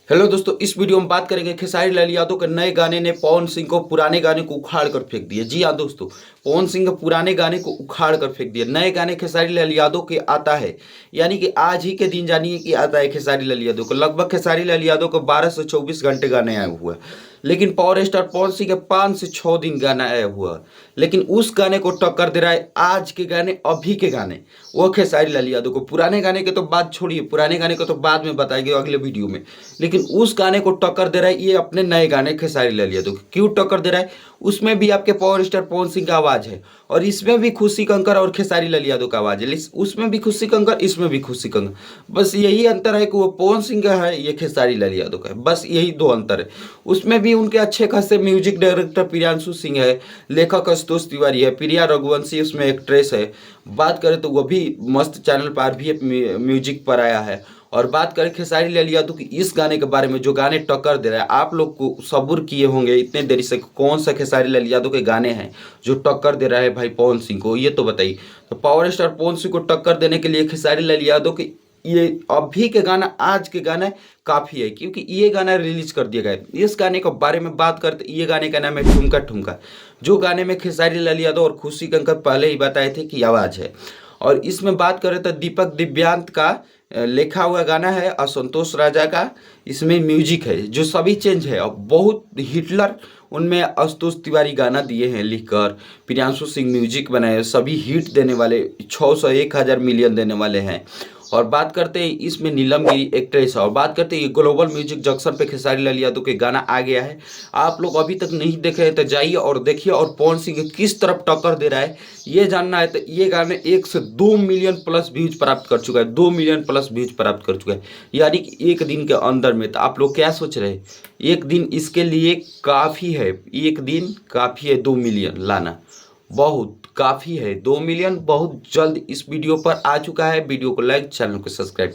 Hello दोस्तों, इस video में बात करेंगे खेसारी लाल यादव के नए गाने ने पवन सिंह को पुराने गाने को उखाड़ कर फेंक दिया। जी हाँ दोस्तों, पवन सिंह के पुराने गाने को उखाड़ कर फेंक दिया। नए गाने खेसारी लाल यादव के आता है, यानी कि आज ही के दिन जानिए कि आता है खेसारी लाल यादव को। लगभग खेसारी लाल यादव को 12 से 24 घंटे गाने आए हुए हैं, लेकिन पावर स्टार पवन सिंह के 5 से 6 दिन गाना आया हुआ है। लेकिन उस गाने को टक्कर दे रहा है आज के गाने, अभी के गाने, वो खेसारी लाल यादव को। पुराने गाने के तो बात छोड़िए, पुराने गाने को तो बाद में बताएंगे अगले वीडियो में, लेकिन उस गाने को टक्कर दे रहा है ये अपने नए गाने खेसारी लाल यादव को। क्यों टक्कर दे रहा है? उसमें भी आपके पावर स्टार पवन सिंह का आवाज है, और इसमें भी खुशी कंकर और खेसारी लाल यादव का आवाज है। उसमें भी खुशी कंकर, इसमें भी खुशी कंकर। बस यही अंतर है कि वो पवन सिंह का है, ये खेसारी लाल यादव का है। बस यही दो अंतर है। उसमें भी उनके अच्छे खासे म्यूजिक डायरेक्टर प्रियांशु सिंह है, लेखक आशुतोष तिवारी है, प्रिया रघुवंशी उसमें एक्ट्रेस है। बात करें तो वो भी मस्त चैनल पर भी म्यूजिक पर आया है। और बात करें खेसारी लाल यादव की इस गाने के बारे में, जो गाने टक्कर दे रहा है, आप लोग को सब्र किए होंगे इतने देरी से, कौन सा खेसारी लाल यादव के गाने हैं जो टक्कर दे रहा है भाई पवन सिंह को, ये तो बताइए। तो पावर स्टार पवन सिंह को टक्कर देने के लिए खेसारी लाल यादव के ये अभी के गाना, आज के गाना काफ़ी है, क्योंकि ये गाना रिलीज कर दिया गया है। इस गाने के बारे में बात करते, ये गाने का नाम है ठुमका ठुमका, जो गाने में खेसारी लाल यादव और खुशी कंकर पहले ही बताए थे कि आवाज़ है। और इसमें बात करें तो दीपक दिव्यांत का लिखा हुआ गाना है, असंतोष राजा का इसमें म्यूजिक है, जो सभी चेंज है। और बहुत हिटलर उनमें आशुतोष तिवारी गाना दिए हैं लिखकर, प्रियांशु सिंह म्यूजिक बनाए, सभी हिट देने वाले 600 1000 मिलियन देने वाले हैं। और बात करते हैं इसमें नीलम गिरी एक्ट्रेस है। और बात करते हैं ग्लोबल म्यूजिक जंक्शन पे खेसारी लाल यादव के गाना आ गया है। आप लोग अभी तक नहीं देखे हैं तो जाइए और देखिए, और पवन सिंह किस तरफ टक्कर दे रहा है ये जानना है तो ये गाने 1 से 2 मिलियन प्लस व्यूज प्राप्त कर चुका है। 2 मिलियन प्लस व्यूज प्राप्त कर चुका है, यानी कि एक दिन के अंदर में। तो आप लोग क्या सोच रहे हैं? एक दिन इसके लिए काफ़ी है, एक दिन काफ़ी है 2 मिलियन लाना, बहुत काफ़ी है। 2 मिलियन बहुत जल्द इस वीडियो पर आ चुका है। वीडियो को लाइक, चैनल को सब्सक्राइब।